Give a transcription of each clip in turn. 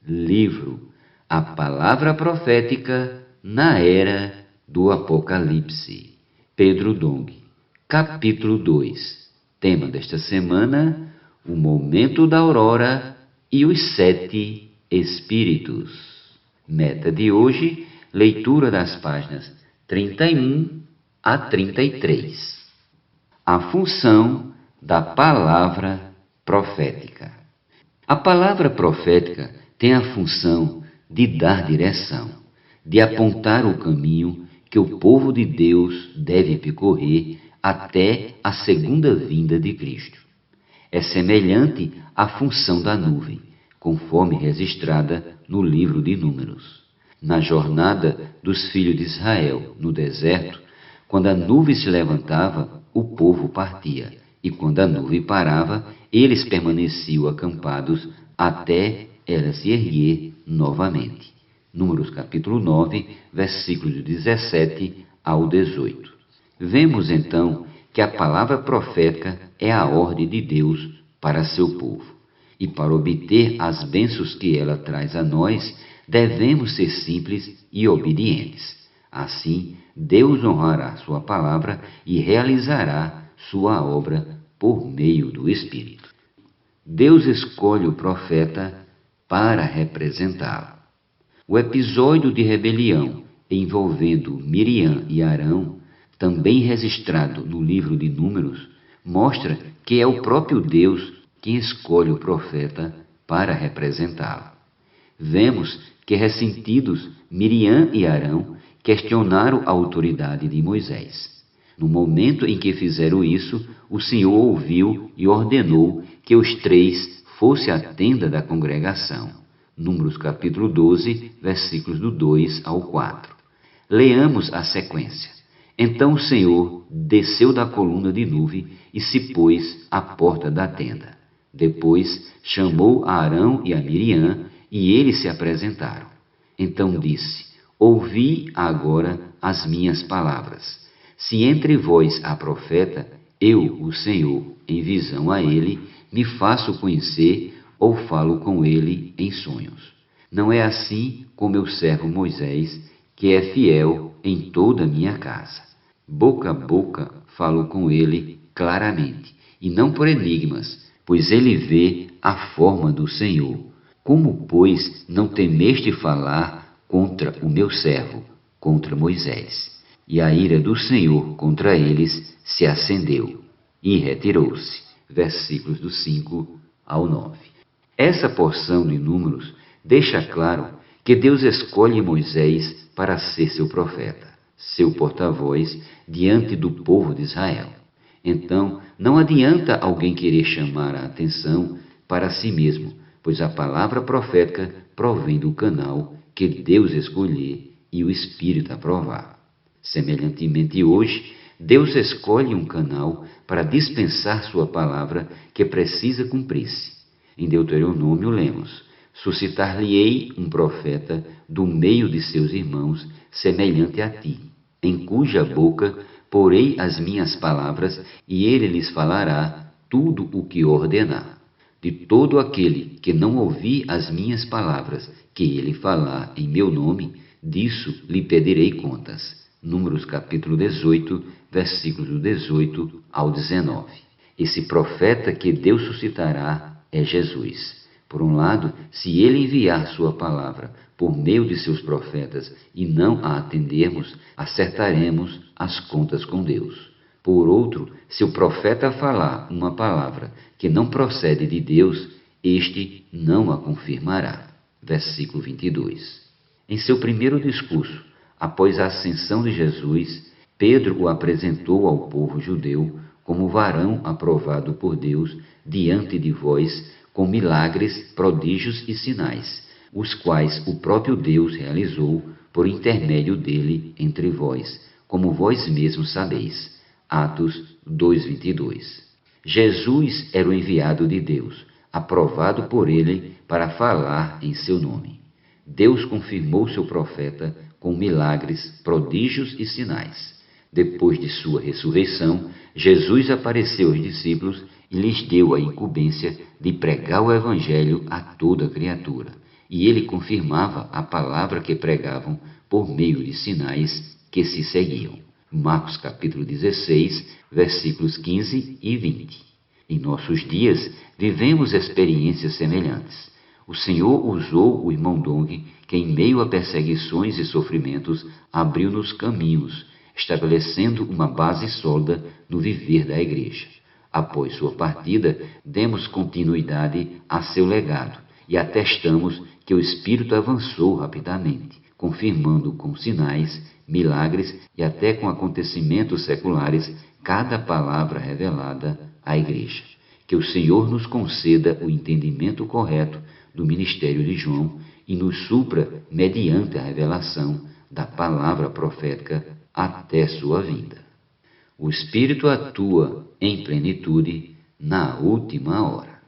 Livro A Palavra Profética na Era do Apocalipse. Pedro Dong. Capítulo 2. Tema desta semana: o momento da aurora e os 7 espíritos. Meta de hoje: leitura das páginas 31 a 33. A função da palavra profética. A palavra profética tem a função de dar direção, de apontar o caminho que o povo de Deus deve percorrer até a segunda vinda de Cristo. É semelhante à função da nuvem, conforme registrada no livro de Números. Na jornada dos filhos de Israel no deserto, quando a nuvem se levantava, o povo partia, e quando a nuvem parava, eles permaneciam acampados até ela se erguer novamente. Números capítulo 9, versículos 17 ao 18. Vemos então que a palavra profética é a ordem de Deus para seu povo. E para obter as bênçãos que ela traz a nós, devemos ser simples e obedientes. Assim, Deus honrará sua palavra e realizará sua obra por meio do Espírito. Deus escolhe o profeta para representá-lo. O episódio de rebelião envolvendo Miriam e Arão, também registrado no livro de Números, mostra que é o próprio Deus quem escolhe o profeta para representá-lo. Vemos que, ressentidos, Miriam e Arão questionaram a autoridade de Moisés. No momento em que fizeram isso, o Senhor ouviu e ordenou que os 3 fossem à tenda da congregação. Números capítulo 12, versículos do 2 ao 4. Leamos a sequência. Então o Senhor desceu da coluna de nuvem e se pôs à porta da tenda. Depois chamou a Arão e a Miriam, e eles se apresentaram. Então disse: ouvi agora as minhas palavras. Se entre vós há profeta, eu, o Senhor, em visão a ele, me faço conhecer ou falo com ele em sonhos. Não é assim com meu servo Moisés, que é fiel em toda a minha casa. Boca a boca falo com ele claramente, e não por enigmas, pois ele vê a forma do Senhor. Como, pois, não temeste falar contra o meu servo, contra Moisés? E a ira do Senhor contra eles se acendeu, e retirou-se. Versículos do 5 ao 9. Essa porção de Números deixa claro que Deus escolhe Moisés para ser seu profeta, seu porta-voz diante do povo de Israel. Então, não adianta alguém querer chamar a atenção para si mesmo, pois a palavra profética provém do canal que Deus escolher e o Espírito aprovar. Semelhantemente hoje, Deus escolhe um canal para dispensar sua palavra que precisa cumprir-se. Em Deuteronômio lemos: suscitar-lhe-ei um profeta do meio de seus irmãos, semelhante a ti, em cuja boca porei as minhas palavras, e ele lhes falará tudo o que ordenar. De todo aquele que não ouvir as minhas palavras, que ele falar em meu nome, disso lhe pedirei contas. Números capítulo 18, versículos do 18 ao 19. Esse profeta que Deus suscitará é Jesus. Por um lado, se ele enviar sua palavra por meio de seus profetas e não a atendermos, acertaremos as contas com Deus. Por outro, se o profeta falar uma palavra que não procede de Deus, este não a confirmará. Versículo 22. Em seu primeiro discurso, após a ascensão de Jesus, Pedro o apresentou ao povo judeu como varão aprovado por Deus diante de vós, com milagres, prodígios e sinais, os quais o próprio Deus realizou por intermédio dele entre vós, como vós mesmos sabeis. Atos 2:22. Jesus era o enviado de Deus, aprovado por ele para falar em seu nome. Deus confirmou seu profeta com milagres, prodígios e sinais. Depois de sua ressurreição, Jesus apareceu aos discípulos e lhes deu a incumbência de pregar o Evangelho a toda criatura. e ele confirmava a palavra que pregavam por meio de sinais que se seguiam. Marcos capítulo 16, versículos 15 e 20. Em nossos dias, vivemos experiências semelhantes. O Senhor usou o irmão Dong, que em meio a perseguições e sofrimentos abriu-nos caminhos, estabelecendo uma base sólida no viver da igreja. Após sua partida, demos continuidade a seu legado e atestamos que o Espírito avançou rapidamente, confirmando com sinais, milagres e até com acontecimentos seculares cada palavra revelada à igreja. Que o Senhor nos conceda o entendimento correto do ministério de João e nos supra mediante a revelação da palavra profética até sua vinda. O Espírito atua em plenitude na última hora.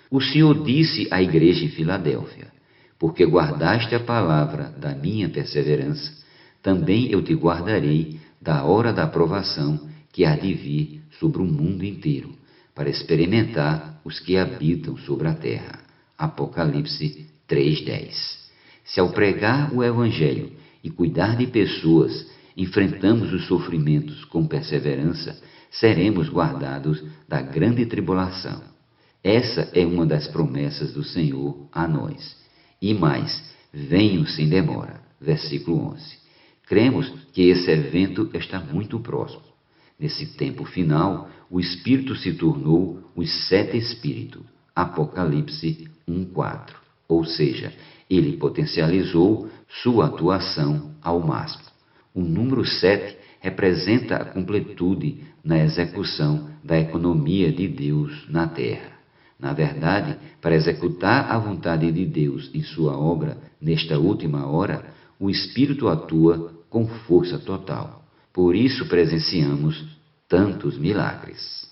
O Senhor disse à igreja em Filadélfia: porque guardaste a palavra da minha perseverança, também eu te guardarei da hora da aprovação que há de vir sobre o mundo inteiro, para experimentar os que habitam sobre a terra. Apocalipse 3:10. Se ao pregar o Evangelho e cuidar de pessoas, enfrentamos os sofrimentos com perseverança, seremos guardados da grande tribulação. Essa é uma das promessas do Senhor a nós. E mais, venho sem demora. Versículo 11. Cremos que esse evento está muito próximo. Nesse tempo final, o Espírito se tornou os 7 Espíritos. Apocalipse 1:4. Ou seja, ele potencializou sua atuação ao máximo. O número 7 representa a completude na execução da economia de Deus na terra. Na verdade, para executar a vontade de Deus em sua obra nesta última hora, o Espírito atua com força total. Por isso presenciamos tantos milagres.